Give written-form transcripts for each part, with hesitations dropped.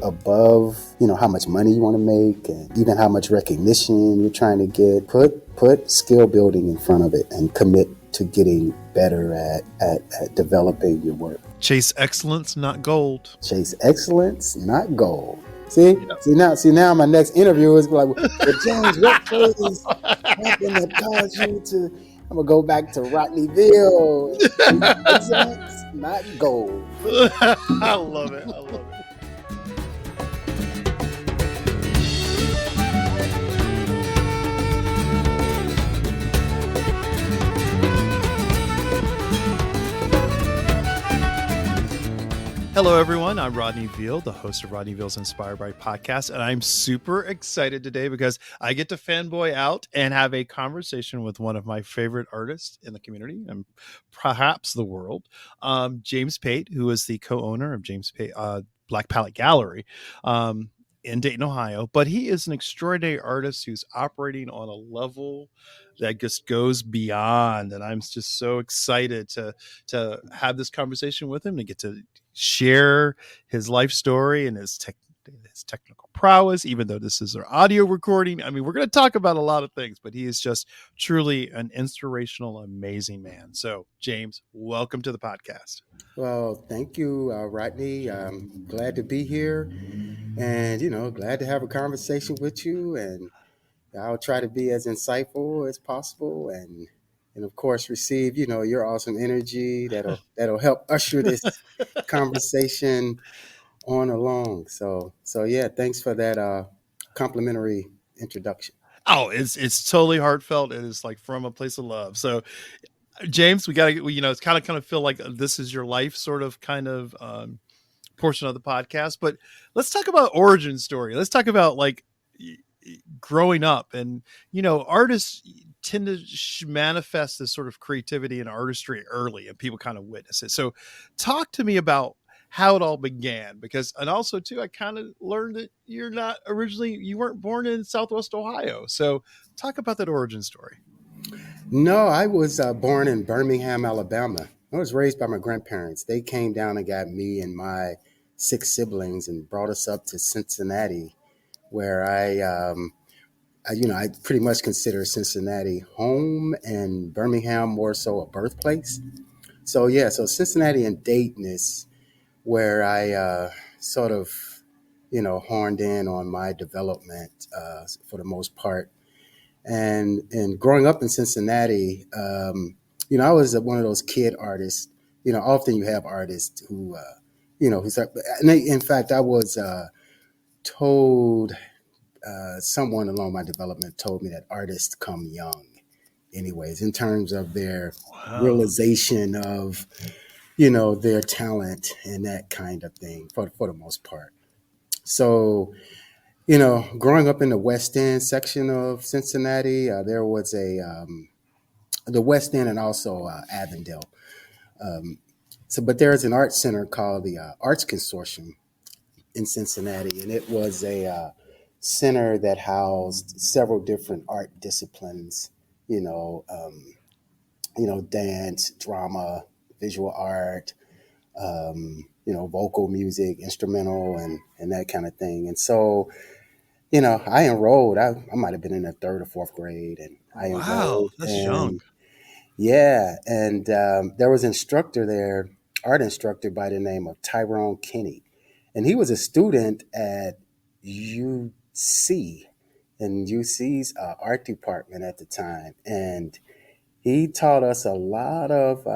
above, how much money you want to make and even how much recognition you're trying to get. Put skill building in front of it and commit to getting better at developing your work. Chase excellence, not gold. Chase excellence, not gold. See now my next interview is like, well, James, what phrase happened that caused you to? I'm gonna go back to Rodneyville. Excellence, not gold. I love it. Hello, everyone. I'm Rodney Veal, the host of Rodneyville's Inspired by podcast, and I'm super excited today because I get to fanboy out and have a conversation with one of my favorite artists in the community and perhaps the world, James Pate, who is the co-owner of James Pate Black Palette Gallery in Dayton, Ohio. But he is an extraordinary artist who's operating on a level that just goes beyond, and I'm just so excited to have this conversation with him, to get to share his life story and his technical prowess, even though this is our audio recording. I mean, we're going to talk about a lot of things, but he is just truly an inspirational, amazing man. So, James, welcome to the podcast. Well, thank you, Rodney. I'm glad to be here and, glad to have a conversation with you. And I'll try to be as insightful as possible and of course receive, your awesome energy that'll help usher this conversation on along. So yeah, thanks for that complimentary introduction. Oh, it's totally heartfelt. It is like from a place of love. So, James, we got to, it's kind of feel like this is your life sort of kind of portion of the podcast. But let's talk about origin story. Let's talk about like growing up, and artists tend to manifest this sort of creativity and artistry early, and people kind of witness it. So talk to me about how it all began, and also too, I kind of learned that you weren't born in Southwest Ohio. So talk about that origin story. No, I was born in Birmingham, Alabama. I was raised by my grandparents. They came down and got me and my 6 siblings and brought us up to Cincinnati, where I pretty much consider Cincinnati home and Birmingham more so a birthplace. So Cincinnati and Dayton is where I sort of, horned in on my development for the most part. And growing up in Cincinnati, I was one of those kid artists. Often you have artists who, in fact, I was told. Someone along my development told me that artists come young anyways, in terms of their realization of, their talent and that kind of thing for the most part. So, growing up in the West End section of Cincinnati, there was the West End and also Avondale. But there's an art center called the Arts Consortium in Cincinnati, and it was a center that housed several different art disciplines, dance, drama, visual art, vocal music, instrumental, and that kind of thing. And so, I enrolled. I might have been in the 3rd or 4th grade, and I enrolled. Wow, that's young. Yeah, and there was an instructor there, art instructor by the name of Tyrone Kinney, and he was a student at UC, in UC's art department at the time, and he taught us a lot of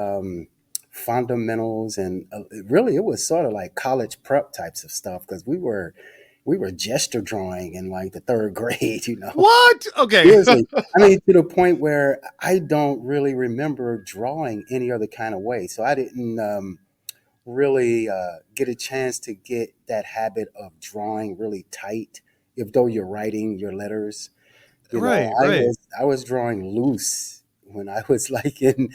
fundamentals, and really it was sort of like college prep types of stuff, because we were gesture drawing in like the 3rd grade, What? Okay. Seriously. I mean, to the point where I don't really remember drawing any other kind of way. So I didn't really get a chance to get that habit of drawing really tight, if though you're writing your letters. Right. I was drawing loose when I was like in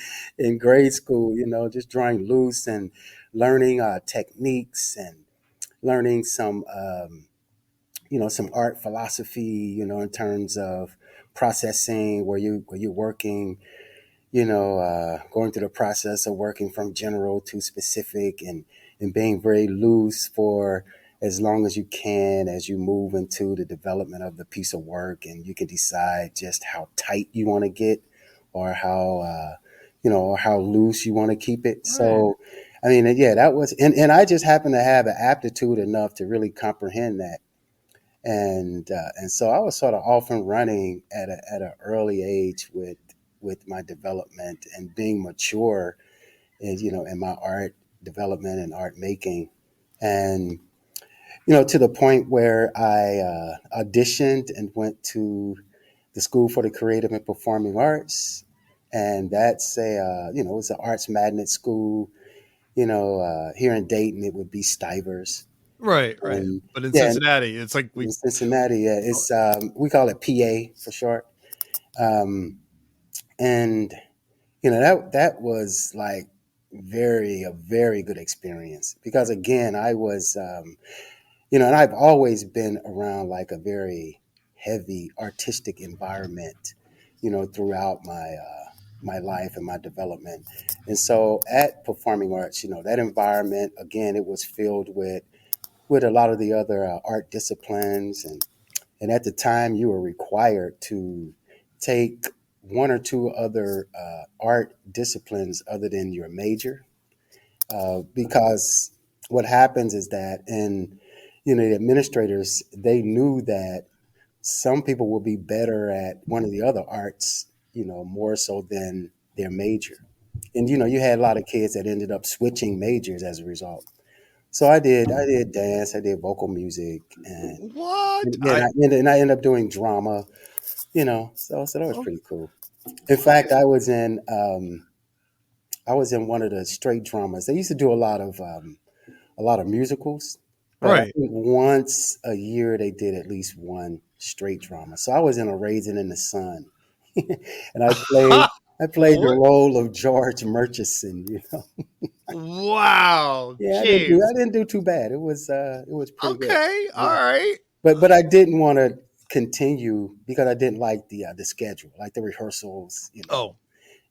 grade school, just drawing loose and learning techniques and learning some some art philosophy, in terms of processing where you're working, going through the process of working from general to specific, and being very loose for as long as you can, as you move into the development of the piece of work, and you can decide just how tight you want to get, or how or how loose you want to keep it. Right. So, I mean, yeah, that was, and I just happened to have an aptitude enough to really comprehend that, and so I was sort of off and running at an early age with my development and being mature, in in my art development and art making, and to the point where I auditioned and went to the School for the Creative and Performing Arts, and that's it's an arts magnet school. Here in Dayton, it would be Stivers, Right. Right. and But in yeah, Cincinnati, it's like in we. Cincinnati, yeah, it's we call it PA for short, um, and that was like a very good experience because again I was and I've always been around like a very heavy artistic environment, throughout my life and my development. And so at Performing Arts, that environment, again, it was filled with a lot of the other art disciplines. And at the time, you were required to take one or two other art disciplines other than your major, because what happens is that, and the administrators, they knew that some people will be better at one of the other arts, more so than their major. And you had a lot of kids that ended up switching majors as a result. So I did dance, I did vocal music, What? and I ended up doing drama. So that was Oh, pretty cool. In fact, I was in one of the straight dramas. They used to do a lot of musicals, but I right. think once a year they did at least one straight drama. So I was in a Raisin in the Sun, and I played the What? role of George Murchison. Wow, Yeah, I didn't do James. I didn't do too bad. It was pretty good. Okay, all Yeah, right. but I didn't want to continue because I didn't like the schedule, like the rehearsals. Oh,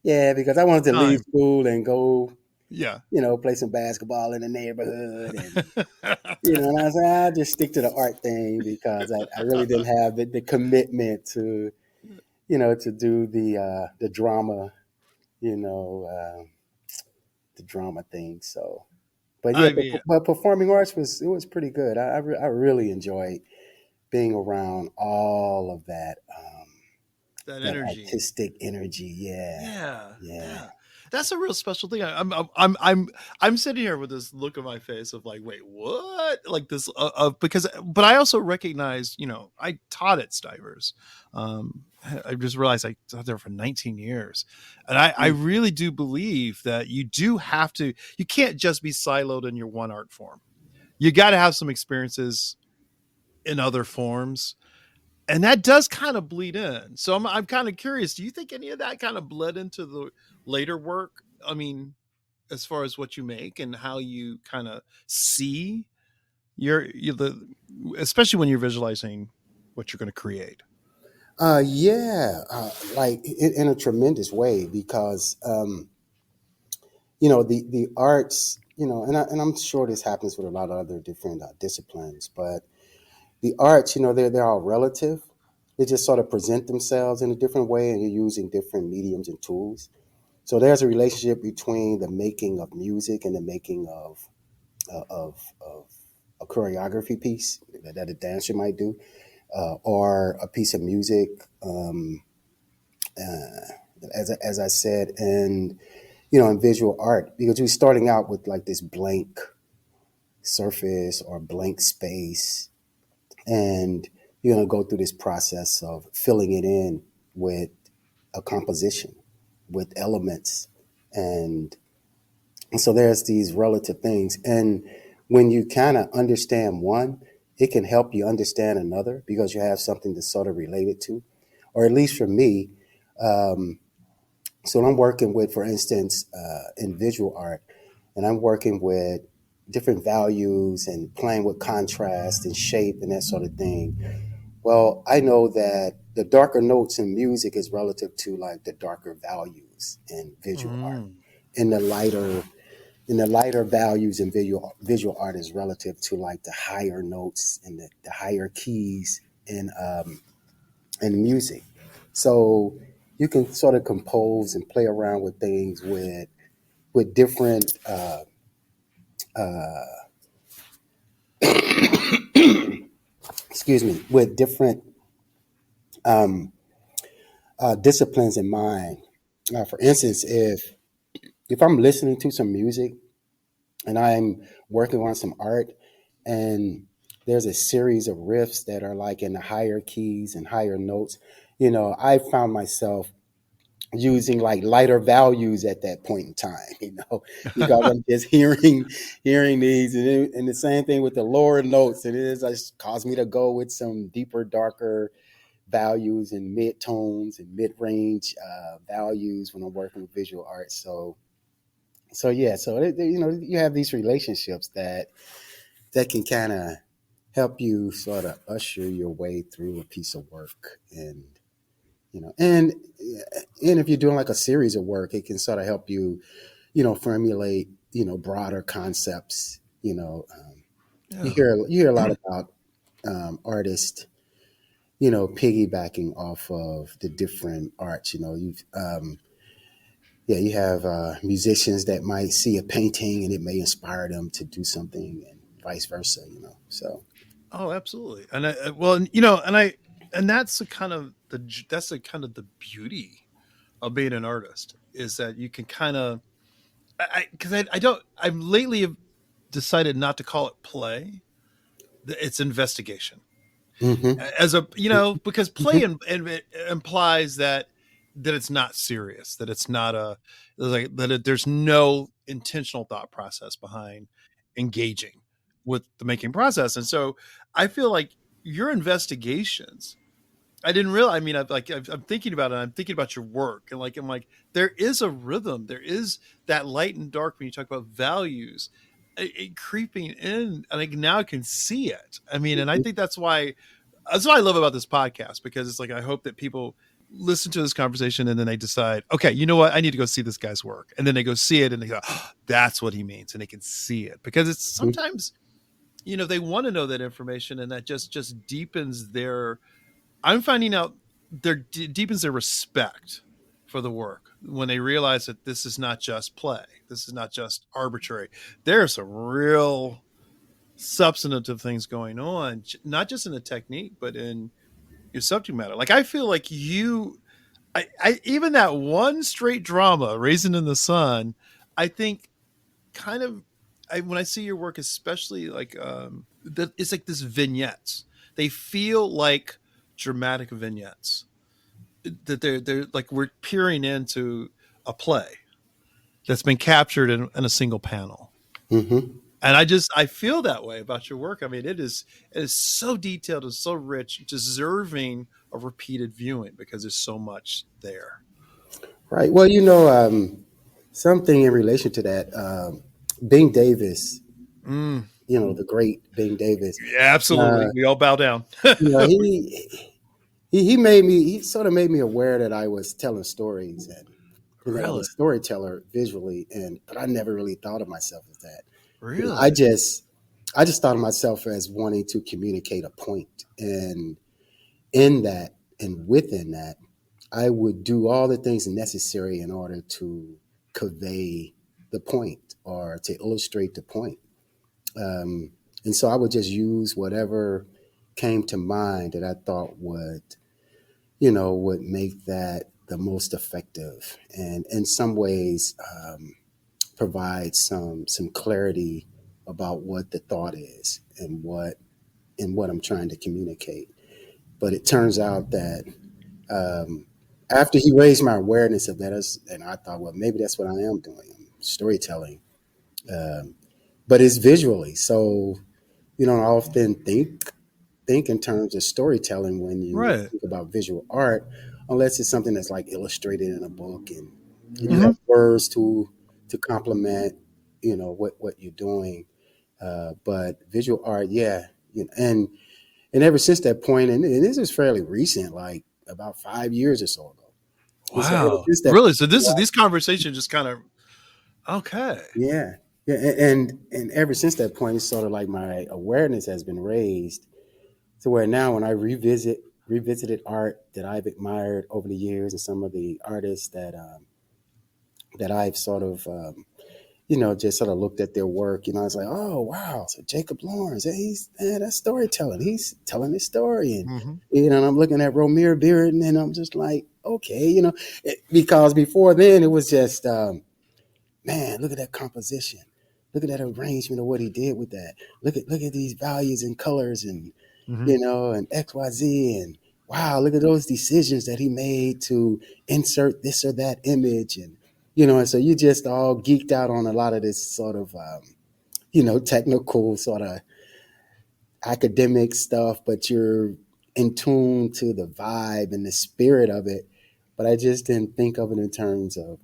Yeah, because I wanted to leave time. school and go, Yeah. play some basketball in the neighborhood, and I was like, I'll just stick to the art thing because I really didn't have the commitment to do the drama, you know, uh, the drama thing. So, but yeah, I mean, but performing arts was pretty good. I really enjoyed being around all of that, that that energy. artistic energy. Yeah, Yeah, yeah. yeah. That's a real special thing. I'm sitting here with this look on my face of like, wait, what? Like this, because, but I also recognize, I taught at Stivers. I just realized I taught there for 19 years, and I Mm. really do believe that you do have to. You can't just be siloed in your one art form. You got to have some experiences in other forms, and that does kind of bleed in. So I'm kind of curious. Do you think any of that kind of bled into the later work? I mean, as far as what you make and how you kind of see the, especially when you're visualizing what you're going to create. Yeah, like in a tremendous way because the arts, and I'm sure this happens with a lot of other different disciplines, but the arts, they're all relative. They just sort of present themselves in a different way, and you're using different mediums and tools. So there's a relationship between the making of music and the making of a choreography piece that a dancer might do, or a piece of music. Uh, as I said, and in visual art, because we're starting out with like this blank surface or blank space, and you're going to go through this process of filling it in with a composition, with elements, and, and so there's these relative things, and when you kind of understand one, it can help you understand another because you have something to sort of relate it to, or at least for me. Um, so I'm working with, for instance, in visual art, and I'm working with different values and playing with contrast and shape and that sort of thing. Well, I know that the darker notes in music is relative to like the darker values in visual art, Mm. and the lighter, And the lighter values in visual art is relative to like the higher notes and the higher keys in music. So you can sort of compose and play around with things with different excuse me, with different um, disciplines in mind. For instance, if I'm listening to some music and I'm working on some art, and there's a series of riffs that are like in the higher keys and higher notes, I found myself using like lighter values at that point in time, because I'm just hearing these, and the same thing with the lower notes, and it just caused me to go with some deeper, darker values and mid tones and mid range values when I'm working with visual art. So yeah, so you have these relationships that can kind of help you sort of usher your way through a piece of work, you know and and if you're doing like a series of work, it can sort of help you formulate broader concepts. You Yeah. hear a lot about artists piggybacking off of the different arts. You've yeah, you have musicians that might see a painting and it may inspire them to do something, and vice versa. So Oh, absolutely. And well, and, you know, and that's the kind of that's the kind of the beauty of being an artist is that you can kind of because I don't I've lately have decided not to call it play. It's investigation hmm as a because play hmm and it implies that it's not serious, that it's not a like there's no intentional thought process behind engaging with the making process. And so I feel like your investigations, I didn't realize. I mean, I'm thinking about it. I'm thinking about your work, and I'm like, there is a rhythm. There is that light and dark when you talk about values, it creeping in, and now I can see it. I mean, and I think that's what I love about this podcast, because it's like I hope that people listen to this conversation and then they decide, okay, you know what, I need to go see this guy's work, and then they go see it and they go, oh, that's what he means, and they can see it because it's sometimes they want to know that information, and that just deepens their I'm finding out there deepens their respect for the work when they realize that this is not just play. This is not just arbitrary. There's some real substantive things going on, not just in the technique, but in your subject matter. Like I feel like I even that one straight drama, Raisin in the Sun, I think kind of when I see your work, especially that it's like this vignettes. They feel like dramatic vignettes that they're like we're peering into a play that's been captured in a single panel. hmm And I feel that way about your work. I mean, it is so detailed and so rich, deserving of repeated viewing because there's so much there. right. Well, something in relation to that, Bing Davis, Mm, the great Bing Davis. yeah, absolutely. Uh, We all bow down. you know, he sort of made me aware that I was telling stories, and I'm a Really, storyteller visually, but I never really thought of myself as that. You know, I really. just I just thought of myself as wanting to communicate a point, and in that and within that, I would do all the things necessary in order to convey the point or to illustrate the point. Um, and so I would just use whatever came to mind that I thought would make that the most effective, and in some ways provide some clarity about what the thought is and what I'm trying to communicate. But it turns out that um, after he raised my awareness of that, and I thought, well, maybe that's what I am doing. I'm storytelling, um, but it's visually. So you don't often think in terms of storytelling when you Right. think about visual art, unless it's something that's like illustrated in a book, and you have Hmm. words to complement, what you're doing. But visual art, yeah, and ever since that point, and this is fairly recent, like about 5 years or so ago. And so ever Wow. since that Really? So point, this conversation just kind of okay. yeah. Yeah, and ever since that point, it's sort of like my awareness has been raised to where now when I revisited art that I've admired over the years and some of the artists that I've sort of just sort of looked at their work. It's like, oh wow, so Jacob Lawrence, he's that's storytelling. He's telling his story, and Hmm. and I'm looking at Romare Bearden, and I'm just like, okay, because before then it was just man, look at that composition. Look at that arrangement of what he did with that. Look at these values and colors and Hmm. and XYZ and wow, look at those decisions that he made to insert this or that image and so you just all geeked out on a lot of this sort of technical sort of academic stuff, but you're in tune to the vibe and the spirit of it. But I just didn't think of it in terms of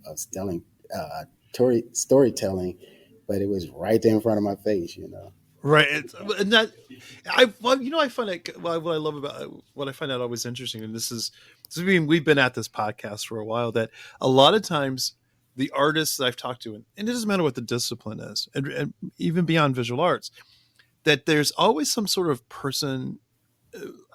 storytelling, but it was right there in front of my face. Right. And that I well, I find it what I love about what I find out always interesting, and I mean, we've been at this podcast for a while, that a lot of times the artists that I've talked to, and it doesn't matter what the discipline is, and even beyond visual arts, that there's always some sort of person.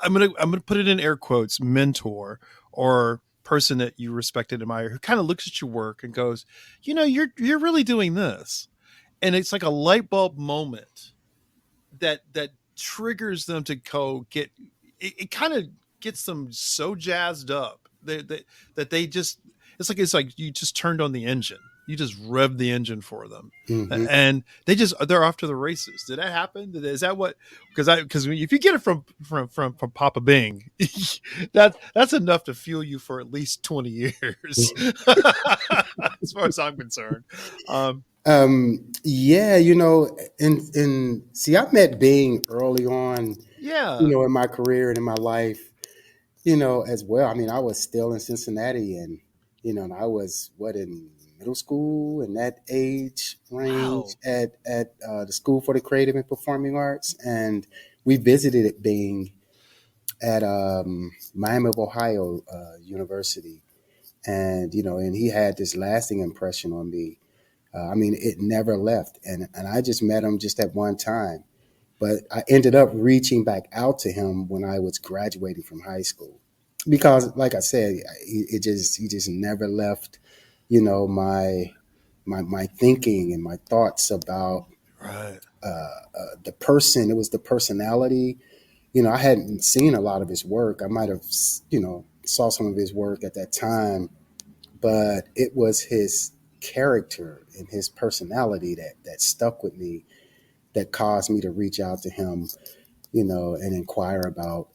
I'm gonna put it in air quotes, mentor or person that you respect and admire, who kind of looks at your work and goes, you're really doing this, and it's like a light bulb moment that triggers them to go get it kind of gets them so jazzed up that they just it's like you just turned on the engine, you just revved the engine for them, Hmm. and they're off to the races. Did that happen? Is that what? Because if you get it from Papa Bing, that's enough to fuel you for at least 20 years, as far as I'm concerned. um Yeah, and see, I met Bing early on, yeah. in my career and in my life, as well. I mean, I was still in Cincinnati and I was in middle school and that age range Wow. at the School for the Creative and Performing Arts. And we visited it being at Miami of Ohio University. And he had this lasting impression on me. I mean, it never left. And I just met him just at one time. But I ended up reaching back out to him when I was graduating from high school because, like I said, he just never left, my thinking and my thoughts about Right. the person. It was the personality. I hadn't seen a lot of his work. I might have, saw some of his work at that time, but it was his character and his personality that stuck with me, that caused me to reach out to him, and inquire about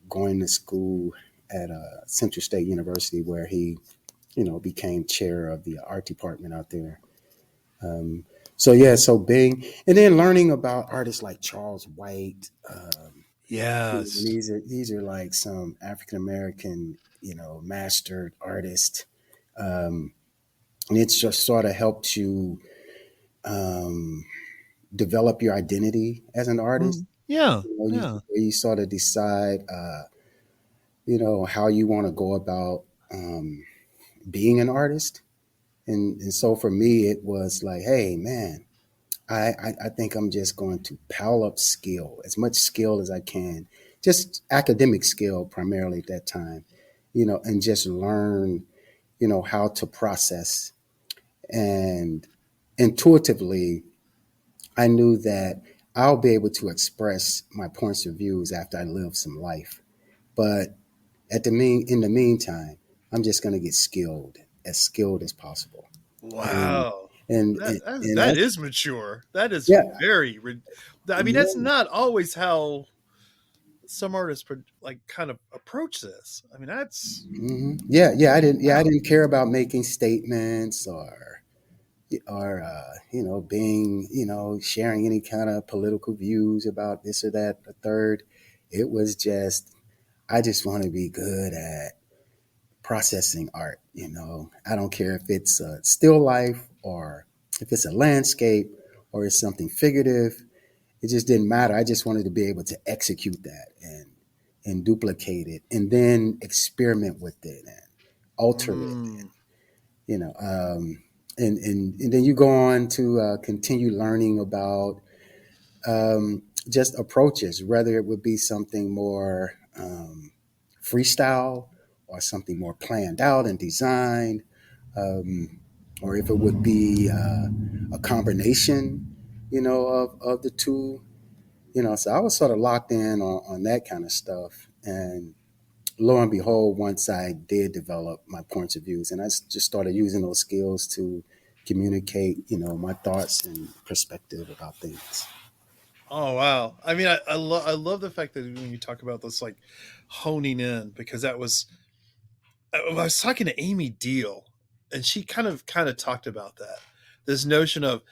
going to school at Central State University, where he, became chair of the art department out there. Um, so yeah, so Bing, and then learning about artists like Charles White. And Yes. these are like some African American, mastered artists, um, and it's just sort of helped you um, develop your identity as an artist. Mm, yeah. Yeah. You sort of decide, how you want to go about being an artist. And so for me, it was like, hey, man, I think I'm just going to pile up skill, as much skill as I can, just academic skill primarily at that time, and just learn, how to process. And intuitively, I knew that I'll be able to express my points of views after I live some life. But in the meantime, I'm just going to get skilled as possible. And Wow. and That and, that, and that that's is mature. That is yeah, very. I mean, that's yeah, not always how some artists like kind of approach this. I mean, that's yeah. I wow. didn't care about making statements or being sharing any kind of political views about this or that, the third. It was just I just want to be good at processing art. I don't care if it's a still life or if it's a landscape or it's something figurative. It just didn't matter. I just wanted to be able to execute that and duplicate it and then experiment with it and alter it. Mm. You know, um, and then you go on to continue learning about just approaches, whether it would be something more freestyle or something more planned out and designed, um, or if it would be a combination, of the two. So I was sort of locked in on that kind of stuff. And lo and behold, once I did develop my points of views, and I just started using those skills to communicate, my thoughts and perspective about things. Oh wow! I mean, I love the fact that when you talk about this, like honing in, because I was talking to Amy Deal, and she kind of talked about that. This notion of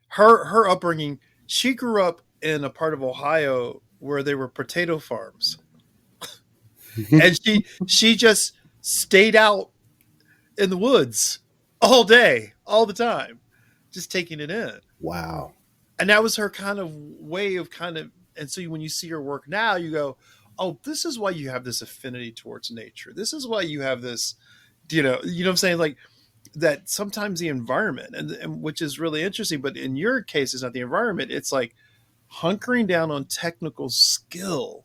her upbringing. She grew up in a part of Ohio where there were potato farms, and she just stayed out in the woods all day, all the time, just taking it in. Wow. And that was her kind of way of kind of. And so when you see her work now, you go, "Oh, this is why you have this affinity towards nature. This is why you have this." You know what I'm saying? Like that sometimes the environment, and which is really interesting. But in your case, it's not the environment. It's like hunkering down on technical skill,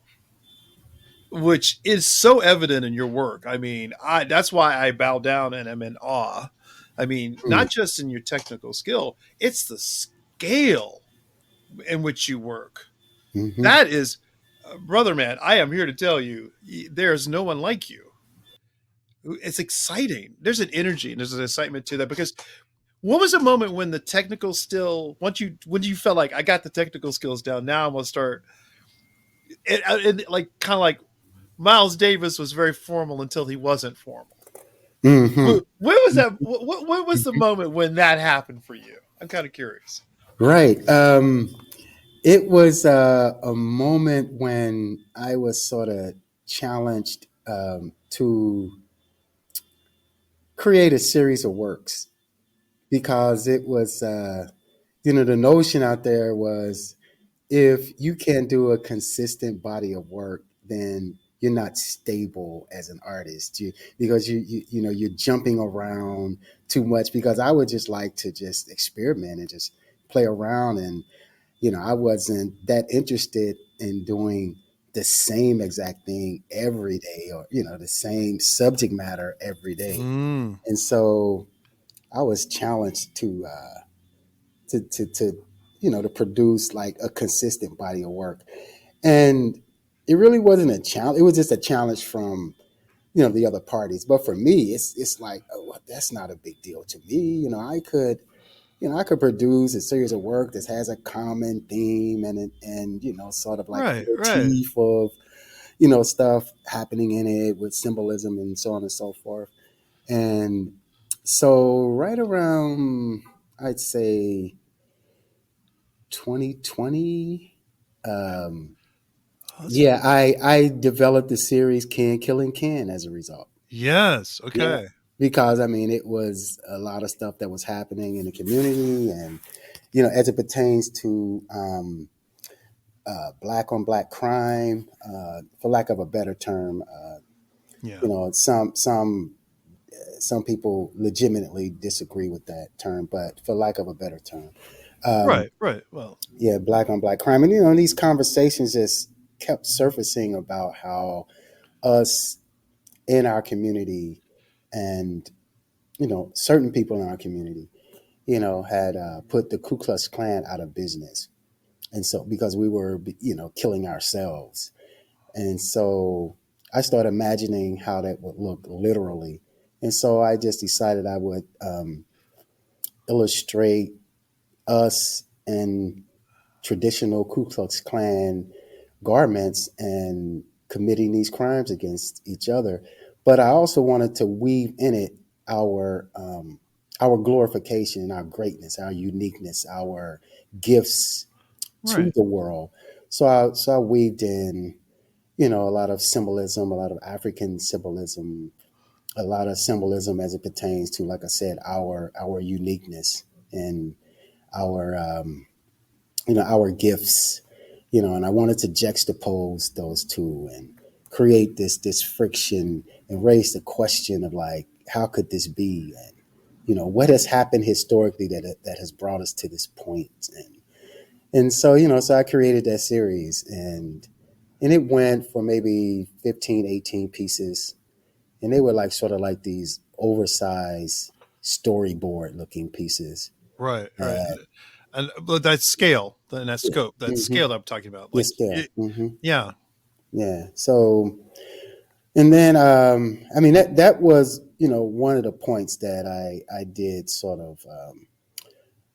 which is so evident in your work. I mean, I that's why I bow down and am in awe. I mean, not just in your technical skill, it's the scale in which you work. Mm-hmm. That is, brother man, I am here to tell you, there's no one like you. It's exciting. There's an energy and there's an excitement to that because what was the moment when the technical still once you when you felt like I got the technical skills down, now I'm gonna start like kind of like Miles Davis was very formal until he wasn't formal. Mm-hmm. When was that? What was the moment when that happened for you? I'm kind of curious. Right. It was a moment when I was sort of challenged to create a series of works because it was, the notion out there was if you can't do a consistent body of work, then you're not stable as an artist. Because you're jumping around too much. Because I would just like to just experiment and just play around, and I wasn't that interested in doing the same exact thing every day, or the same subject matter every day. Mm, And so I was challenged to to produce like a consistent body of work. And it really wasn't a challenge. It was just a challenge from the other parties. But for me, it's like, oh, well, that's not a big deal to me. I could produce a series of work that has a common theme and sort of like a right, right. motif of stuff happening in it with symbolism and so on and so forth. And so right around, I'd say 2020. Yeah, Awesome. I developed the series Can Killing Can as a result. Yes. Yeah, Okay. because I mean it was a lot of stuff that was happening in the community, and as it pertains to black on black crime, for lack of a better term. Yeah. Some people legitimately disagree with that term, but for lack of a better term, um, Right. Right. Well. yeah, black on black crime, and these conversations just kept surfacing about how us in our community and certain people in our community had put the Ku Klux Klan out of business, and so because we were killing ourselves. And so I started imagining how that would look literally, and so I just decided I would illustrate us in traditional Ku Klux Klan garments and committing these crimes against each other. But I also wanted to weave in it our glorification, our greatness, our uniqueness, our gifts to Right. the world. So I weaved in, a lot of symbolism, a lot of African symbolism, a lot of symbolism as it pertains to, like I said, our uniqueness and our our gifts, and I wanted to juxtapose those two and create this friction and raise the question of like, how could this be? And what has happened historically that has brought us to this point. And so, so I created that series, and it went for maybe 15, 18 pieces. And they were like sort of like these oversized storyboard looking pieces. Right, right. That, And but that scale and that yeah, scope, that hmm scale that I'm talking about, the like, scale. yeah, Yeah. So, and then, I mean, that was, one of the points that I did sort of,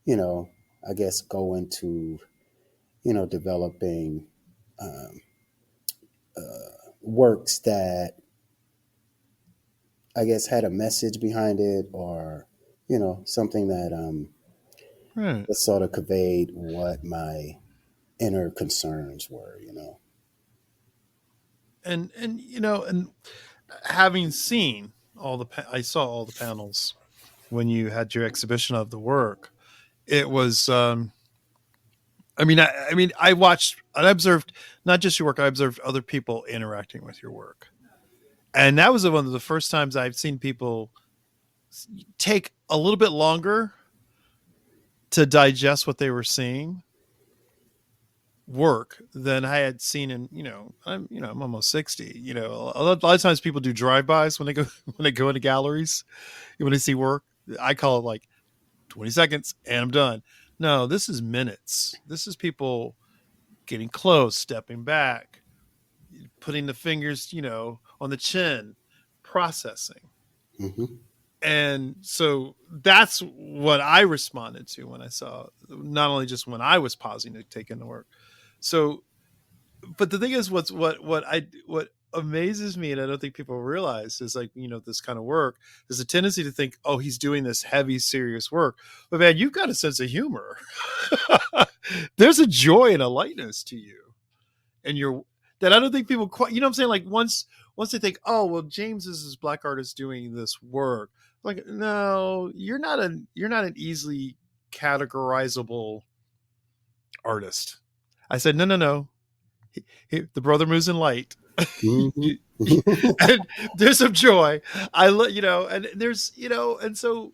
you know, I guess go into, developing um, works that I guess had a message behind it, or, something right. that sort of conveyed what my inner concerns were. And and having seen I saw all the panels when you had your exhibition of the work. It was, I watched, I observed not just your work, I observed other people interacting with your work, and that was one of the first times I've seen people take a little bit longer to digest what they were seeing work than I had seen in, I'm almost 60. A lot of times people do drive-bys when they go when they go into galleries, when they see work. I call it like 20 seconds and I'm done. No, this is minutes. This is people getting close, stepping back, putting the fingers, on the chin, processing. Hmm. And so that's what I responded to when I saw, not only just when I was pausing to take in the work. So, but the thing is, what amazes me, and I don't think people realize, is like, this kind of work. There's a tendency to think, oh, he's doing this heavy, serious work, but man, you've got a sense of humor. There's a joy and a lightness to you, and you're that I don't think people quite. You know what I'm saying? Like once they think, oh, well, James is this black artist doing this work. Like, no, you're not an easily categorizable artist. I said, no, no, no. The brother moves in light. Hmm. And there's some joy. And there's, and so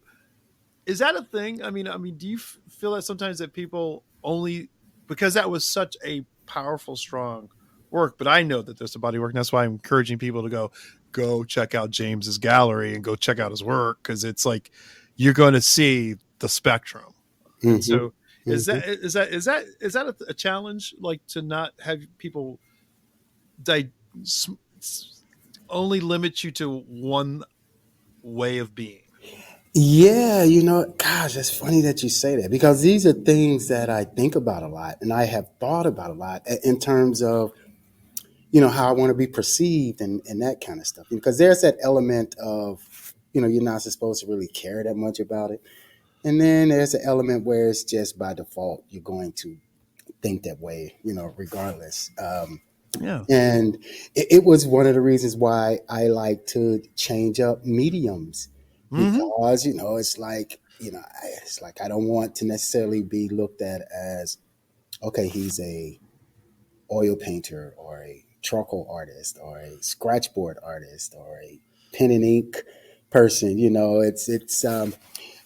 is that a thing? I mean, do you feel that sometimes that people only, because that was such a powerful, strong work, but I know that there's a body of work, and that's why I'm encouraging people to go check out James's gallery and go check out his work, because it's like you're going to see the spectrum. And Hmm. so is that a challenge, like to not have people di- only limit you to one way of being? Yeah, gosh, it's funny that you say that, because these are things that I think about a lot and I have thought about a lot in terms of, how I want to be perceived, and that kind of stuff. Because there's that element of, you're not supposed to really care that much about it. And then there's an element where it's just by default, you're going to think that way, regardless. Yeah. And it was one of the reasons why I like to change up mediums, Mm-hmm. because, it's like I don't want to necessarily be looked at as, okay, he's a oil painter or a charcoal artist or a scratchboard artist or a pen and ink person. It's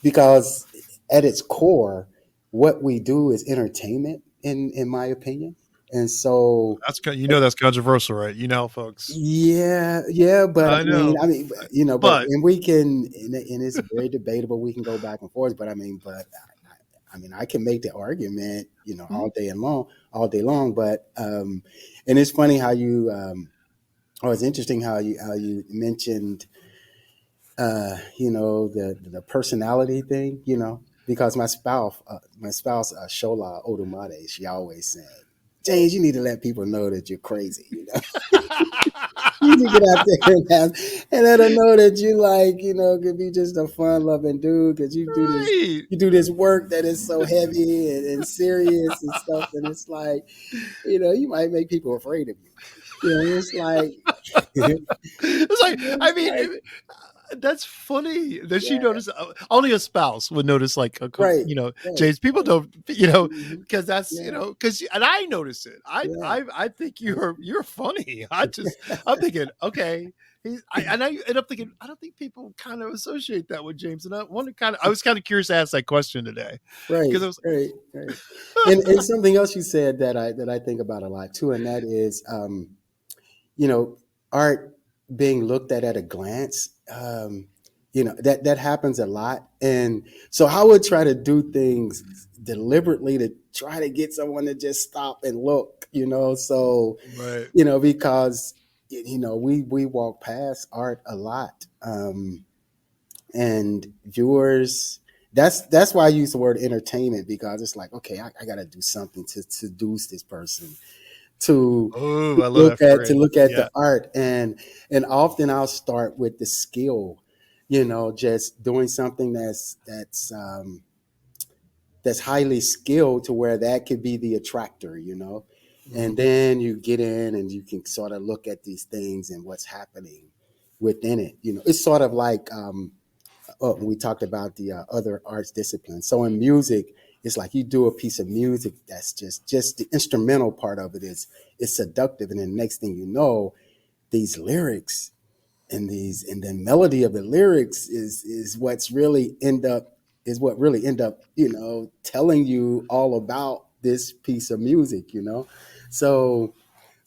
because at its core, what we do is entertainment, in my opinion. And so, That's controversial, right? Folks. yeah, yeah, but I know, but but and we can, and it's very debatable. We can go back and forth, but I can make the argument, Mhm. all day long. But and it's funny how you, or it's interesting how you mentioned, the personality thing, because my spouse, Shola Odumade, she always said, James, you need to let people know that you're crazy. You need to get out there and let them know that you, like, could be just a fun loving dude, because right. you do this work that is so heavy and serious and stuff, and it's like, you might make people afraid of you. It's like It's like, I mean, like That's funny that she Yeah. noticed. Only a spouse would notice, like, Right. Right. James. People Right. don't, Hmm. because that's, Yeah. because, and I notice it. Yeah. I think you're funny. I'm thinking, okay, I end up thinking, I don't think people kind of associate that with James, and I was kind of curious to ask that question today, Right. because I was, Right. Right. And something else you said that I think about a lot too, and that is, you know, art being looked at a glance. That happens a lot, and so I would try to do things deliberately to try to get someone to just stop and look. So right. because we walk past art a lot, and viewers. That's why I use the word entertainment, because it's like, okay, I got to do something to seduce this person to Oh, I love that phrase. look at Yeah. the art, and often I'll start with the skill, just doing something that's highly skilled, to where that could be the attractor, and Mhm. then you get in and you can sort of look at these things and what's happening within it. It's sort of like, we talked about the other arts disciplines. So in music, it's like you do a piece of music that's just the instrumental part of it is seductive, and then next thing you know, these lyrics and the melody of the lyrics is what really end up telling you all about this piece of music. So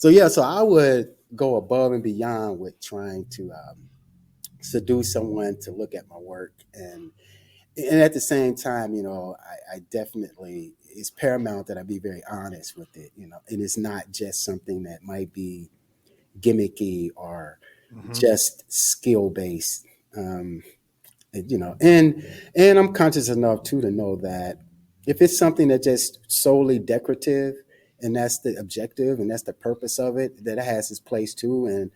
yeah, so I would go above and beyond with trying to seduce someone to look at my work, and at the same time, I definitely, it's paramount that I be very honest with it, and it's not just something that might be gimmicky or Mhm. just skill based. Um, and I'm conscious enough too to know that if it's something that just solely decorative, and that's the objective and that's the purpose of it, that it has its place too, and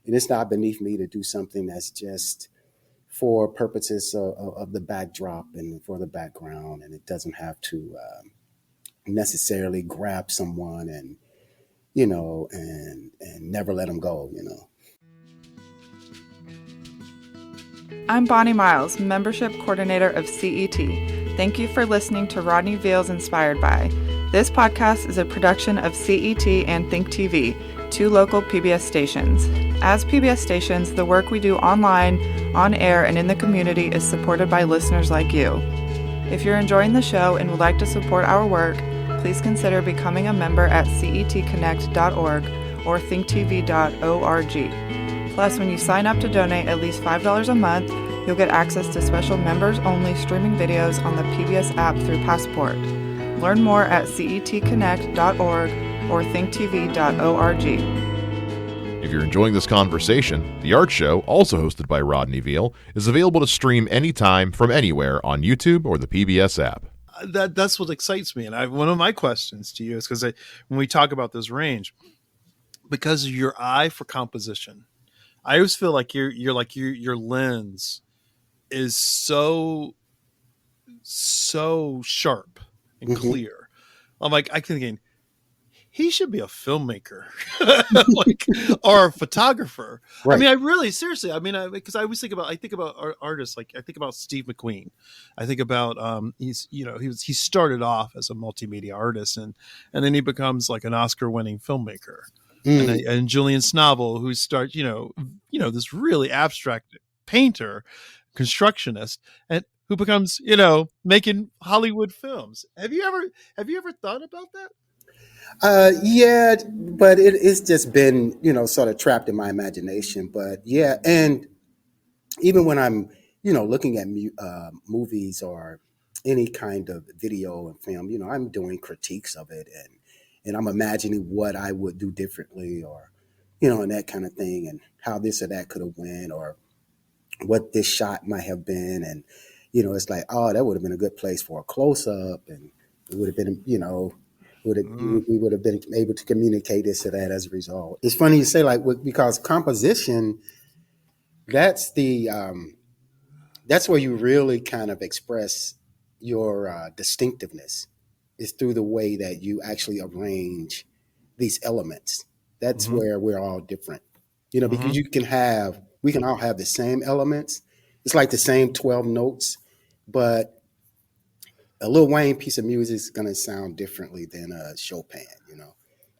it's not beneath me to do something that's just for purposes of the backdrop and for the background, and it doesn't have to necessarily grab someone and never let them go. I'm Bonnie Miles, Membership Coordinator of CET. Thank you for listening to Rodney Veal's Inspired By. This podcast is a production of CET and ThinkTV, two local PBS stations. As PBS stations, the work we do online, on air, and in the community is supported by listeners like you. If you're enjoying the show and would like to support our work, please consider becoming a member at cetconnect.org or thinktv.org. Plus, when you sign up to donate at least $5 a month, you'll get access to special members-only streaming videos on the PBS app through Passport. Learn more at cetconnect.org or thinktv.org. If you're enjoying this conversation, The Art Show, also hosted by Rodney Veal, is available to stream anytime from anywhere on YouTube or the PBS app. That's what excites me, and one of my questions to you is, because when we talk about this range, because of your eye for composition, I always feel like your lens is so sharp and Hmm. clear. I'm like, I can thinking, he should be a filmmaker, or a photographer. I Right. mean, I really, seriously, I mean, because I think about artists, like I think about Steve McQueen. I think about, he started off as a multimedia artist, and then he becomes like an Oscar-winning filmmaker. Mm. And Julian Snovel, who starts, this really abstract painter, constructionist, and who becomes, making Hollywood films. Have you ever thought about that? Yeah, but it's just been, sort of trapped in my imagination. But yeah, and even when I'm, looking at movies or any kind of video and film, I'm doing critiques of it, and I'm imagining what I would do differently, or, and that kind of thing, and how this or that could have went, or what this shot might have been, and it's like, oh, that would have been a good place for a close up, and it would have been, Mm. we would have been able to communicate this or that as a result. It's funny you say, like, because composition, that's that's where you really kind of express your distinctiveness, is through the way that you actually arrange these elements. That's Mm-hmm. where we're all different, because Mm-hmm. we can all have the same elements, it's like the same 12 notes, but a Lil Wayne piece of music is going to sound differently than a Chopin,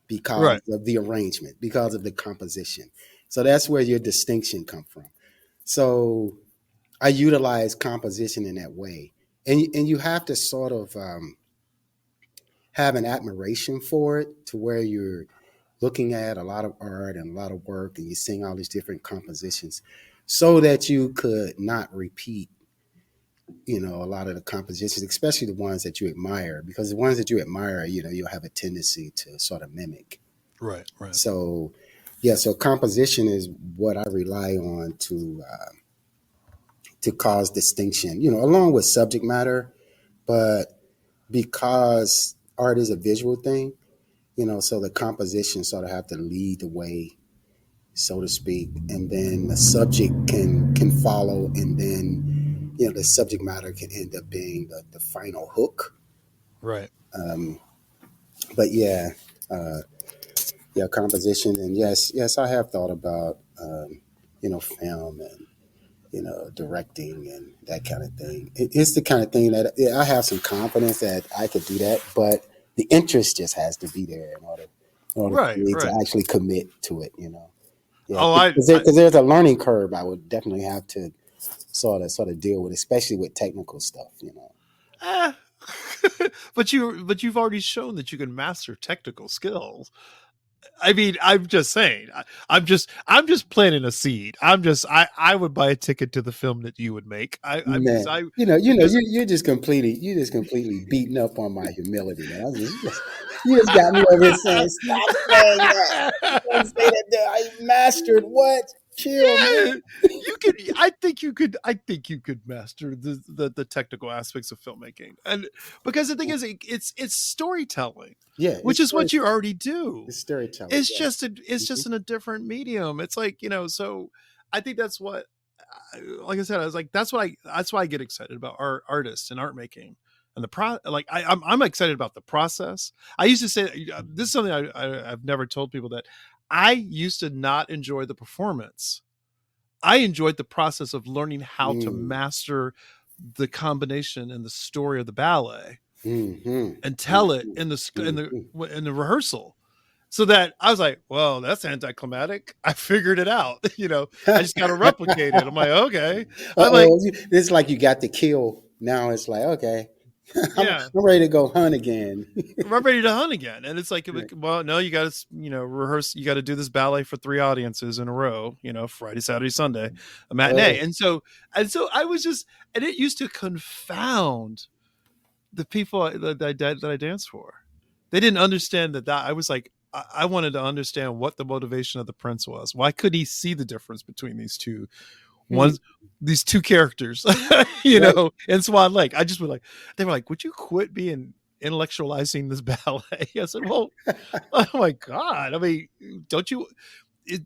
because Right. of the arrangement, because of the composition. So that's where your distinction come from. So I utilize composition in that way, and you have to sort of have an admiration for it to where you're looking at a lot of art and a lot of work, and you're seeing all these different compositions, so that you could not repeat, a lot of the compositions, especially the ones that you admire, because the ones that you admire, you'll have a tendency to sort of mimic. Right. Right. So, yeah, so composition is what I rely on to cause distinction, along with subject matter, but because art is a visual thing, so the composition sort of have to lead the way, so to speak, and then the subject can follow, and then the subject matter can end up being the final hook. Right. But yeah, composition, and yes, I have thought about film and directing and that kind of thing. It's the kind of thing that I have some confidence that I could do that, but the interest just has to be there in order for Right. me to Right. actually commit to it. Yeah, Oh, because there's a learning curve I would definitely have to sort of deal with, especially with technical stuff. eh. but you've already shown that you can master technical skills. I mean, I'm just saying. I'm just planting a seed. I would buy a ticket to the film that you would make. I because Man, I because you're just completely beating up on my humility, man. You just got me over here saying, "Stop saying that. Don't say that. I mastered what? Chill, yeah, man." you could. I think you could master the technical aspects of filmmaking, and because the thing is, it's storytelling, Yeah, which is what you already do. it's storytelling. It's Yeah. just in a different medium. It's like, so I think that's what, like I said, I was like, that's why I get excited about artists and art making and I'm excited about the process. I used to say, this is something I've never told people, that I used to not enjoy the performance. I enjoyed the process of learning how to Mm, master the combination and the story of the ballet mm-hmm, and tell it mm-hmm, in the mm-hmm. in the rehearsal. So that I was like, well, that's anticlimactic. I figured it out. I just got to replicate it. I'm like, okay. I'm like, Uh-oh, it's like you got the kill. Now it's like, okay, I'm yeah, ready to go hunt again. I'm ready to hunt again. And it's like, Right. well, no, you got to, rehearse. You got to do this ballet for 3 audiences in a row, Friday, Saturday, Sunday, a matinee. Oh, And so I was just, and it used to confound the people that I danced for. They didn't understand that I was like, I wanted to understand what the motivation of the prince was. Why could he see the difference between hmm, one these two characters, right. in Swan Lake? I just was like, they were like, would you quit being intellectualizing this ballet? I said, well, oh my God. I mean, don't you,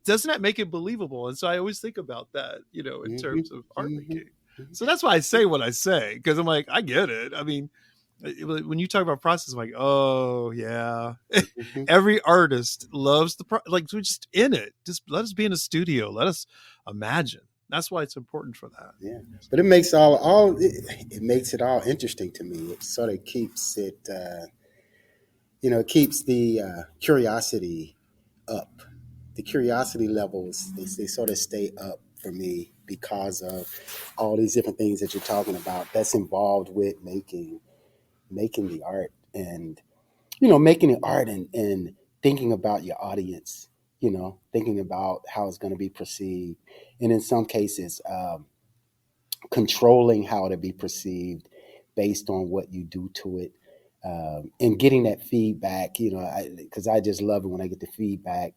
doesn't that make it believable? And so I always think about that, in Hmm, terms of art hmm. making. So that's why I say what I say, because I'm like, I get it. I mean, when you talk about process, I'm like, oh yeah. Hmm. Every artist loves like, we're just in it. Just let us be in a studio. Let us imagine. That's why it's important for that. Yeah, but it makes it makes it all interesting to me. It sort of keeps it keeps the curiosity up. The curiosity levels, they sort of stay up for me because of all these different things that you're talking about that's involved with making the art, and making the art, and thinking about your audience, thinking about how it's going to be perceived, and in some cases, controlling how to be perceived based on what you do to it, and getting that feedback. Because I just love it when I get the feedback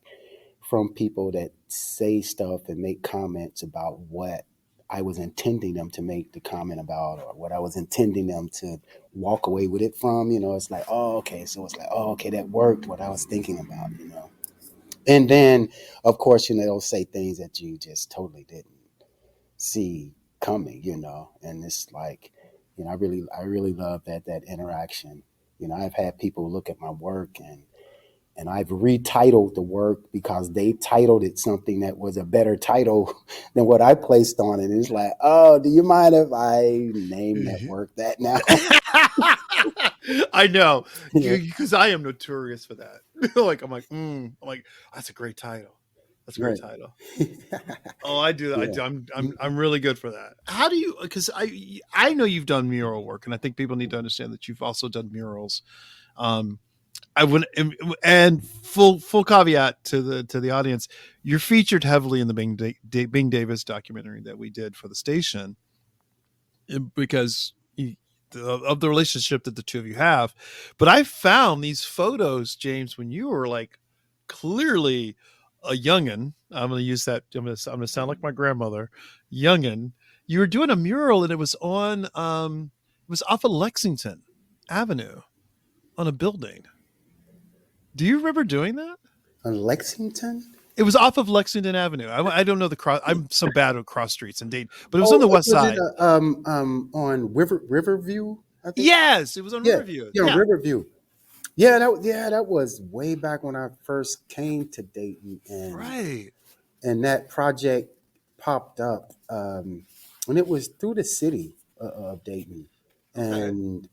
from people that say stuff and make comments about what I was intending them to make the comment about, or what I was intending them to walk away with it from. It's like, oh, okay. So it's like, oh, okay, that worked what I was thinking about. And then, of course, they'll say things that you just totally didn't see coming. And it's like, I really love that interaction. I've had people look at my work, and and I've retitled the work because they titled it something that was a better title than what I placed on it. And it's like, oh, do you mind if I name that work that now? I know, Yeah. because I am notorious for that. I'm like, that's a great title. That's a great Right. title. Oh, I do that. Yeah. I'm really good for that. How do you? Because I know you've done mural work, and I think people need to understand that you've also done murals. I would, and full caveat to the audience, you're featured heavily in the Bing Davis documentary that we did for the station, because of the relationship that the two of you have. But I found these photos, James, when you were like clearly a youngin. I'm going to use that. I'm going to sound like my grandmother, youngin. You were doing a mural, and it was on. It was off of Lexington Avenue, on a building. Do you remember doing that? On Lexington? It was off of Lexington Avenue. I don't know the cross. I'm so bad with cross streets and Dayton, but it was on the west side. On Riverview, I think. Yes, it was on Riverview. Yeah, on Riverview. Yeah, that was way back when I first came to Dayton, and Right. and that project popped up, and it was through the city of Dayton, and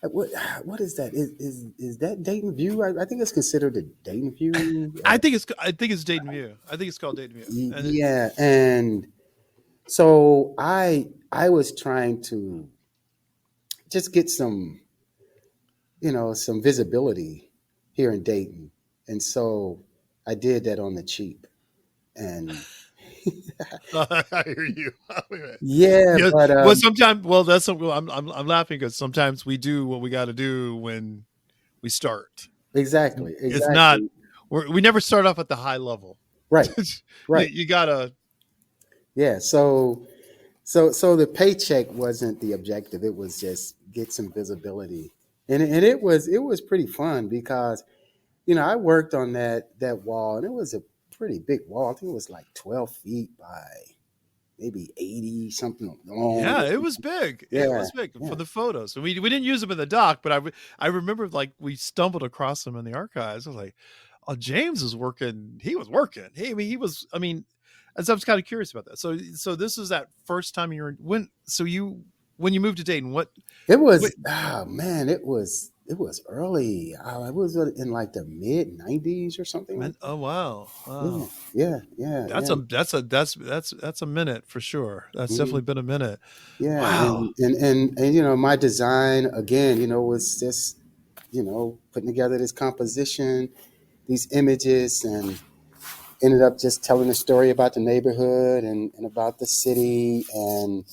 what is that? Is that Dayton View? I think it's considered a Dayton View. I think it's Dayton View. I think it's called Dayton View. Yeah, and so I was trying to just get some visibility here in Dayton, and so I did that on the cheap, and I hear you. yeah, but well, sometimes, that's I'm laughing because sometimes we do what we got to do when we start. Exactly. It's not. We never start off at the high level. Right. Right. You gotta. Yeah. So the paycheck wasn't the objective. It was just get some visibility, and it was pretty fun because, I worked on that wall, and it was a pretty big wall. I think it was like 12 feet by maybe 80 something long. Yeah, it was big. Yeah, it was big for the photos. We didn't use them in the doc, but I remember like we stumbled across them in the archives. I was like, oh, James is working. He was working. He was. I mean, as I was kind of curious about that. So this is that first time you were when you moved to Dayton. What it was? Oh man, it was early. I was in like the mid 90s or something. Oh wow! Yeah. That's a minute for sure. That's definitely been a minute. Yeah. Wow. And my design again, was just putting together this composition, these images, and ended up just telling a story about the neighborhood and about the city, and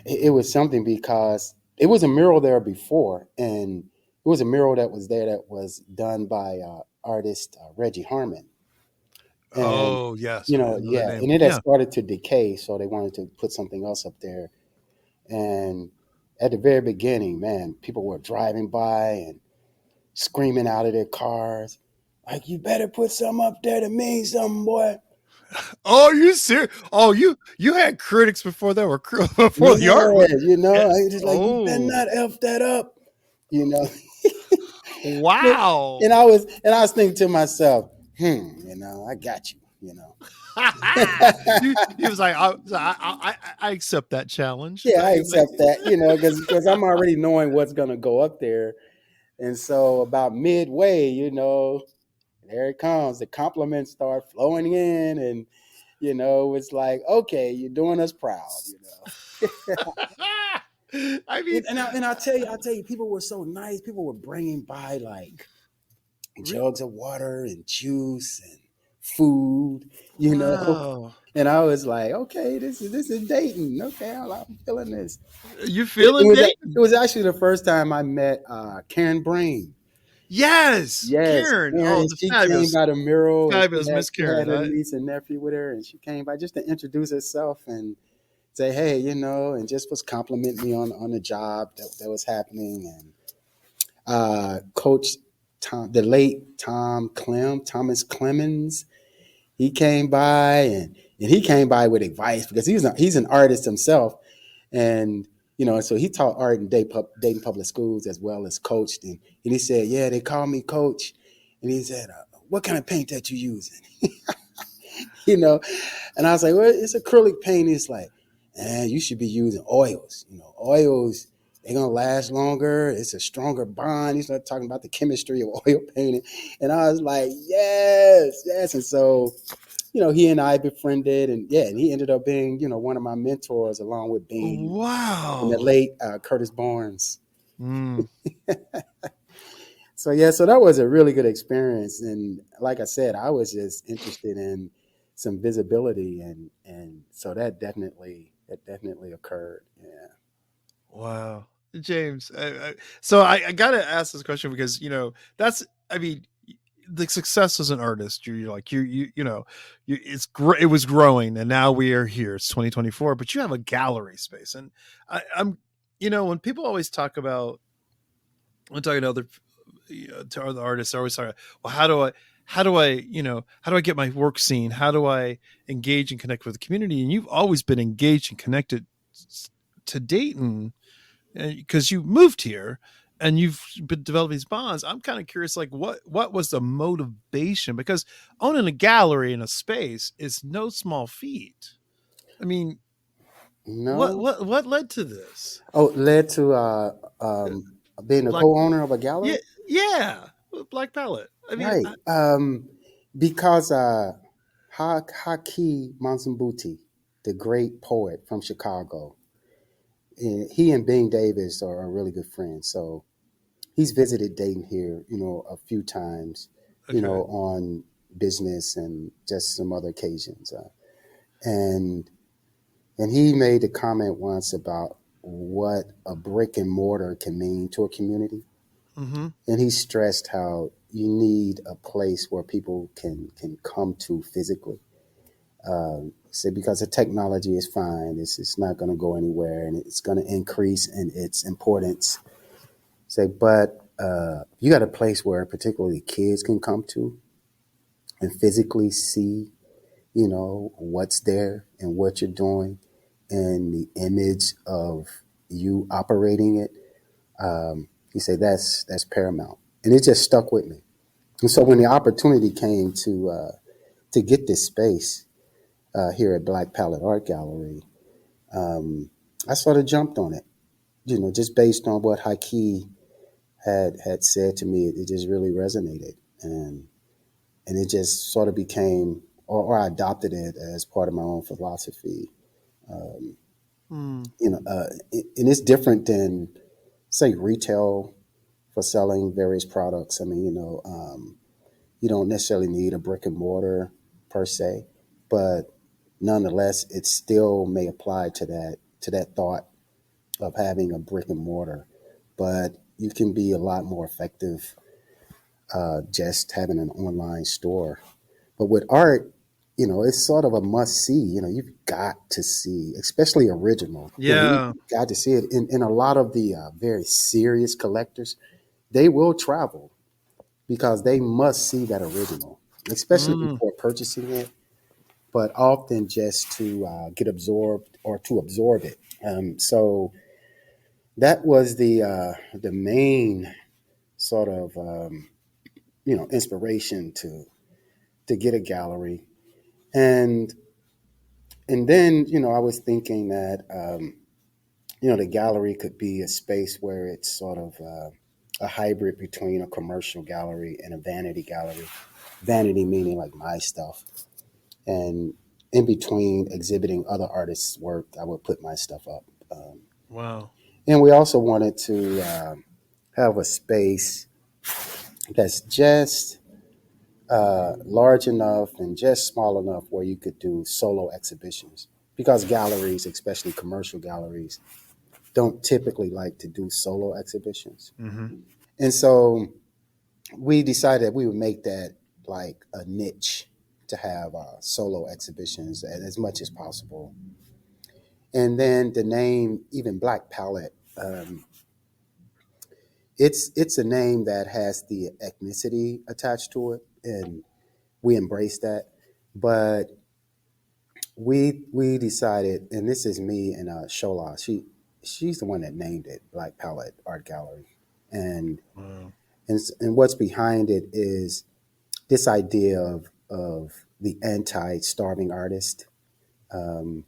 it was something because it was a mural there before, and it was a mural that was there that was done by artist Reggie Harmon. And, yes. And it had started to decay, so they wanted to put something else up there. And at the very beginning, man, people were driving by and screaming out of their cars, like, "You better put something up there to mean something, boy." Oh, you serious? Oh, you had critics before that were before the art. I just like, you better not F that up, Wow. And I was thinking to myself, I got you, He was like, I accept that challenge. Yeah, I accept that, because I'm already knowing what's gonna go up there, and so about midway, there it comes. The compliments start flowing in, and it's like, okay, you're doing us proud, I mean, and I'll tell you, people were so nice. People were bringing by like jugs of water and juice and food, Wow. And I was like, okay, this is Dayton. Okay, I'm feeling this. You feeling Dayton? It was actually the first time I met Karen Brain. Yes, Karen. Oh, she came by the mural. Fabulous, Miss Karen. She had her niece and nephew with her, and she came by just to introduce herself and say, hey, and just was complimenting me on the job that was happening. And Coach Tom, the late Thomas Clemens, he came by and he came by with advice because he's an artist himself, and So he taught art in Dayton Public Schools as well as coached. And he said, yeah, they call me coach. And he said, what kind of paint that you using? you know, and I was like, well, it's acrylic paint. He's like, you should be using oils. Oils, they're going to last longer. It's a stronger bond. He started talking about the chemistry of oil painting. And I was like, yes, yes. And so, he and I befriended, and and he ended up being, one of my mentors, along with Bean and the Wow. late Curtis Barnes. Mm. So that was a really good experience. And like I said, I was just interested in some visibility, and so that definitely occurred. Yeah. Wow. James, so I got to ask this question because, that's, I mean, the success as an artist, you're like, it was growing, and now we are here. It's 2024, but you have a gallery space. And I'm, when people always talk about, when talking to other artists, they're always talking, well, how do I get my work seen? How do I engage and connect with the community? And you've always been engaged and connected to Dayton because you moved here and you've been developing these bonds. I'm kind of curious, like what was the motivation? Because owning a gallery in a space is no small feat. I mean, what No. what what led to this? Oh, led to being a Black, co-owner of a yeah, gallery, yeah, Black Palette. I mean, right? Because Haki Mansubuti, the great poet from Chicago, he and Bing Davis are really good friends. So he's visited Dayton here, a few times, okay, on business and just some other occasions. And he made a comment once about what a brick and mortar can mean to a community. mm-hmm. And he stressed how you need a place where people can come to physically. Say because the technology is fine, it's not going to go anywhere, and it's going to increase in its importance. Say, but you got a place where particularly kids can come to and physically see, what's there and what you're doing, and the image of you operating it. You say that's paramount, and it just stuck with me. And so when the opportunity came to get this space here at Black Palette Art Gallery, I sort of jumped on it. Just based on what Haki had said to me, it just really resonated, and it just sort of became, or I adopted it as part of my own philosophy. Um, Mm. and it's different than say retail for selling various products. I mean, you don't necessarily need a brick and mortar per se, but nonetheless, it still may apply to that thought of having a brick and mortar. But you can be a lot more effective just having an online store. But with art, it's sort of a must see. You've got to see, especially original. Yeah. You've got to see it. In a lot of the very serious collectors, they will travel because they must see that original, especially Mm. before purchasing it, but often just to get absorbed or to absorb it. So that was the main sort of inspiration to get a gallery, and then I was thinking that the gallery could be a space where it's sort of a hybrid between a commercial gallery and a vanity gallery. Vanity meaning like my stuff, and in between exhibiting other artists' work, I would put my stuff up. Wow. And we also wanted to have a space that's just large enough and just small enough where you could do solo exhibitions. Because galleries, especially commercial galleries, don't typically like to do solo exhibitions. Mm-hmm. And so we decided we would make that like a niche to have solo exhibitions as much as possible. And then the name, even Black Palette, it's a name that has the ethnicity attached to it, and we embrace that. But we decided, and this is me and Shola. she's the one that named it Black Palette Art Gallery, and Wow. and what's behind it is this idea of the anti-starving artist. Um,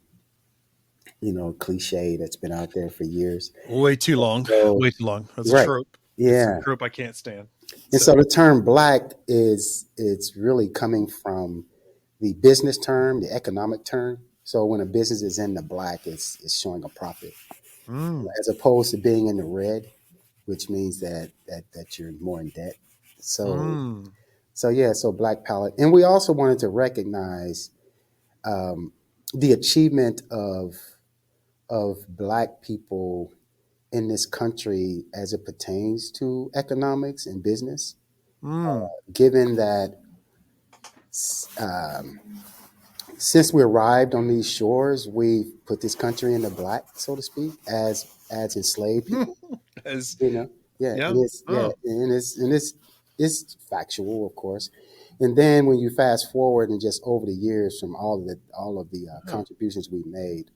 cliche that's been out there for years. Way too long. So Way too long. That's a right, trope. It's a yeah. trope I can't stand. And So so the term black is it's really coming from the business term, the economic term. So when a business is in the black, it's showing a profit, mm, as opposed to being in the red, which means that you're more in debt. So mm, so yeah, so black palette, and we also wanted to recognize um, the achievement of black people in this country as it pertains to economics and business, mm, given that um, since we arrived on these shores, we put this country in the black, so to speak, as enslaved people. as You know, yeah, yeah. yeah, Oh. and it's factual, of course. And then when you fast forward and just over the years from all of the Yeah. contributions we made,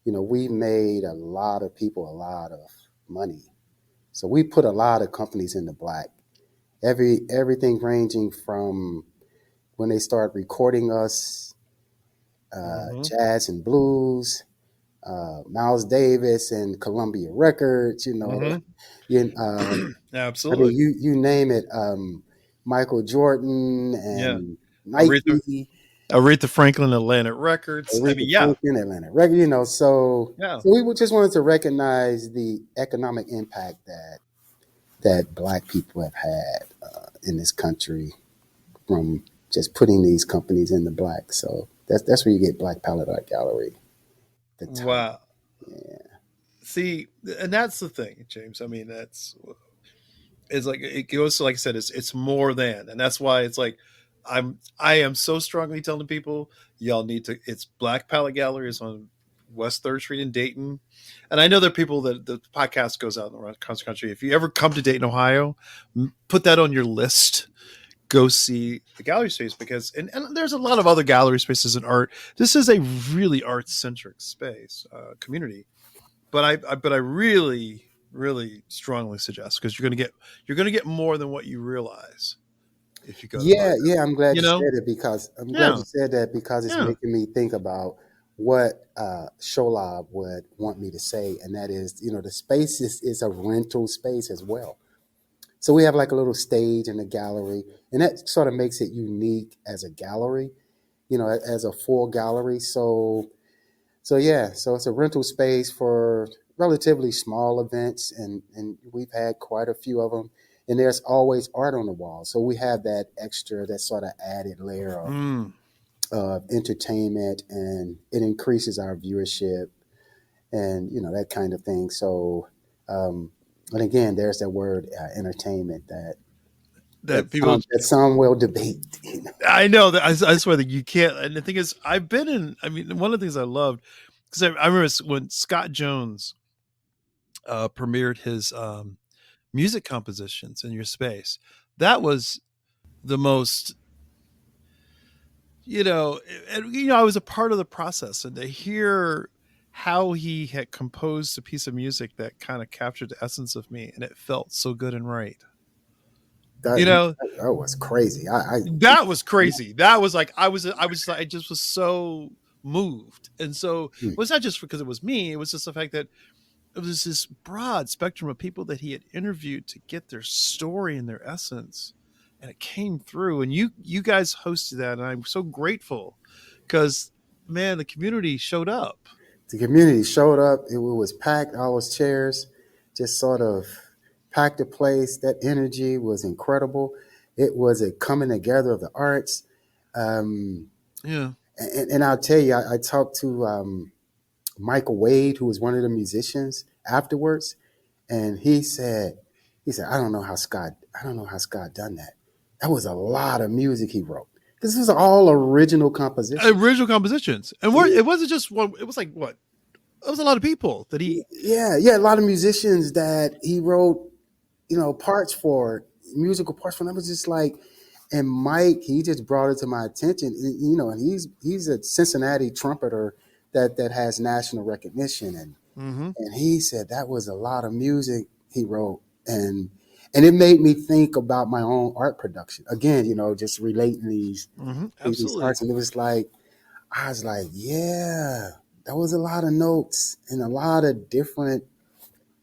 we made a lot of people a lot of money. So we put a lot of companies in the black. Everything ranging from when they start recording us, Mm-hmm. jazz and blues, Miles Davis and Columbia Records. Mm-hmm. you, I mean, Absolutely. you name it. Michael Jordan Yeah. and Aretha Nike, Aretha Franklin, Atlantic Records. I mean, Aretha yeah. Franklin, Atlanta Records. So Yeah. so just wanted to recognize the economic impact that Black people have had in this country from just putting these companies in the black. So that's where you get Black Palette Art Gallery, the term. Wow. Yeah. See, and that's the thing, James. I mean, it's like it goes to, like I said, it's more than, and that's why it's like I am so strongly telling people y'all need to. It's Black Palette Gallery is on West Third Street in Dayton, and I know there are people that the podcast goes out around the country. If you ever come to Dayton, Ohio, put that on your list. Go see the gallery space because and there's a lot of other gallery spaces in art. This is a really art centric space community, but I really strongly suggest because you're gonna get more than what you realize if you go to the art. Yeah, I'm glad You you know? said it because Yeah, it's yeah. making me think about what Sholab would want me to say, and that is, the space is a rental space as well. So we have like a little stage in the gallery, and that sort of makes it unique as a gallery, as a full gallery. So yeah, so it's a rental space for relatively small events, and we've had quite a few of them. And there's always art on the wall, so we have that extra, that sort of added layer Mm. of entertainment, and it increases our viewership, and that kind of thing. So, and again, there's that word entertainment that That people some will debate. I know that I swear that you can't. And the thing is, I've been in. I mean, one of the things I loved because I remember when Scott Jones premiered his music compositions in your space. That was the most, I was a part of the process, and to hear how he had composed a piece of music that kind of captured the essence of me, and it felt so good and right. That, You know, that was crazy. that was crazy. That was like I just was so moved, and so it was not just because it was me. It was just the fact that it was this broad spectrum of people that he had interviewed to get their story and their essence, and it came through. And you guys hosted that, and I'm so grateful because man, the community showed up. The community showed up. It was packed. All those chairs just sort of packed the place. That energy was incredible. It was a coming together of the arts. Um, Yeah. and I'll tell you, I talked to Michael Wade, who was one of the musicians afterwards, and he said, I don't know how Scott done that. That was a lot of music he wrote. This was all original composition. Original compositions, and it wasn't just one. It was like what? It was a lot of people that he. Yeah, a lot of musicians that he wrote, parts for, musical parts for. That was just like, and Mike, he just brought it to my attention. And he's a Cincinnati trumpeter that has national recognition, Mm-hmm. And he said that was a lot of music he wrote. And it made me think about my own art production. Again, just relating Mm-hmm. these Absolutely. arts. And it was like, I was like, yeah, that was a lot of notes and a lot of different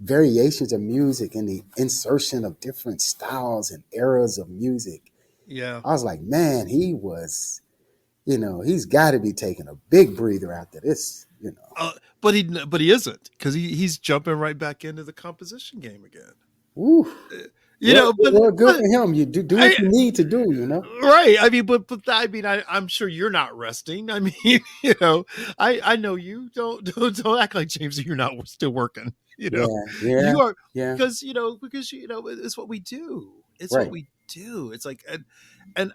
variations of music and the insertion of different styles and eras of music. Yeah. I was like, man, he's got to be taking a big breather after this. But he isn't, because he's jumping right back into the composition game again. Woo. You know, Well, good but for him. You do what I, you need to do. right. I mean, but I mean, I'm sure you're not resting. I mean, I know you. Don't act like, James, that you're not still working. Yeah, You are, yeah. because it's what we do. It's what Right. we do. It's like, and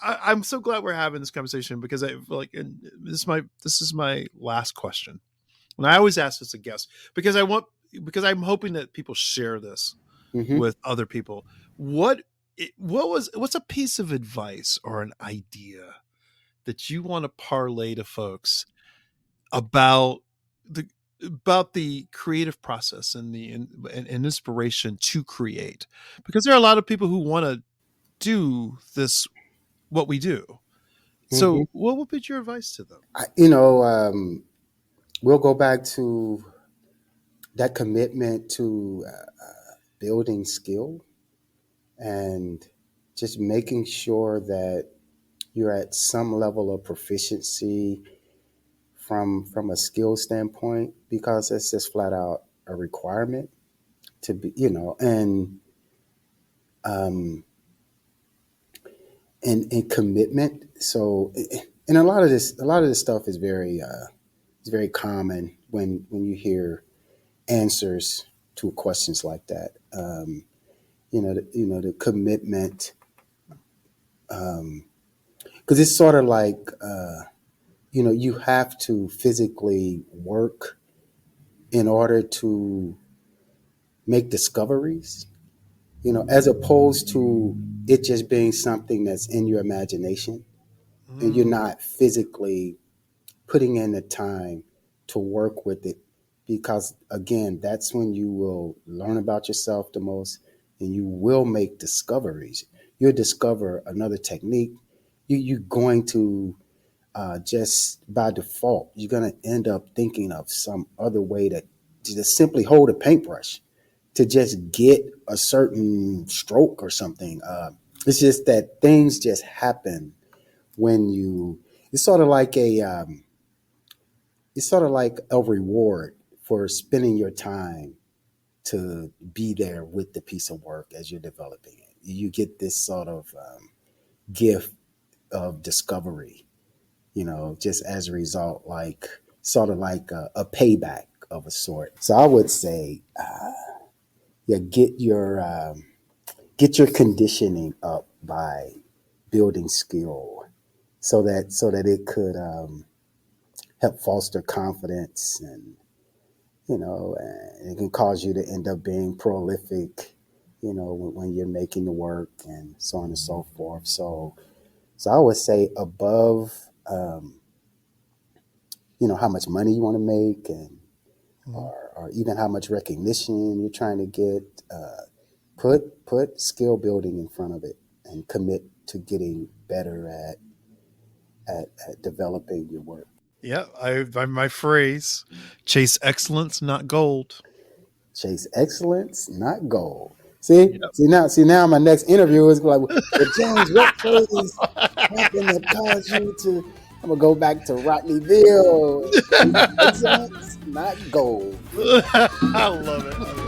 I'm so glad we're having this conversation, because I feel like, and this is my last question, and I always ask this to guests, because I'm hoping that people share this Mm-hmm. with other people. What's a piece of advice or an idea that you want to parlay to folks about the creative process and and inspiration to create? Because there are a lot of people who want to do this, what we do. Mm-hmm. So what would be your advice to them? We'll go back to that commitment to building skill and just making sure that you're at some level of proficiency from a skill standpoint, because it's just flat out a requirement to be, um, and commitment. So, and a lot of this stuff is very common when you hear answers to questions like that. The commitment, because it's sort of like, you have to physically work in order to make discoveries, as opposed to it just being something that's in your imagination and you're not physically putting in the time to work with it. Because again, that's when you will learn about yourself the most and you will make discoveries. You'll discover another technique. You're going to just by default, you're going to end up thinking of some other way to just simply hold a paintbrush to just get a certain stroke or something. It's just that things just happen when it's sort of like a reward for spending your time to be there with the piece of work as you're developing it. You get this sort of gift of discovery, just as a result, like sort of like a payback of a sort. So I would say, get your conditioning up by building skill, so that it could help foster confidence, and it can cause you to end up being prolific, when you're making the work and so on and so forth. So I would say above, how much money you want to make, and or even how much recognition you're trying to get, put skill building in front of it and commit to getting better at developing your work. Yeah, my phrase: chase excellence, not gold. Chase excellence, not gold. See now my next interview is like, well, James, what phrase happened that caused you to? I'm gonna go back to Rodney Veal. Excellence, not gold. I love it.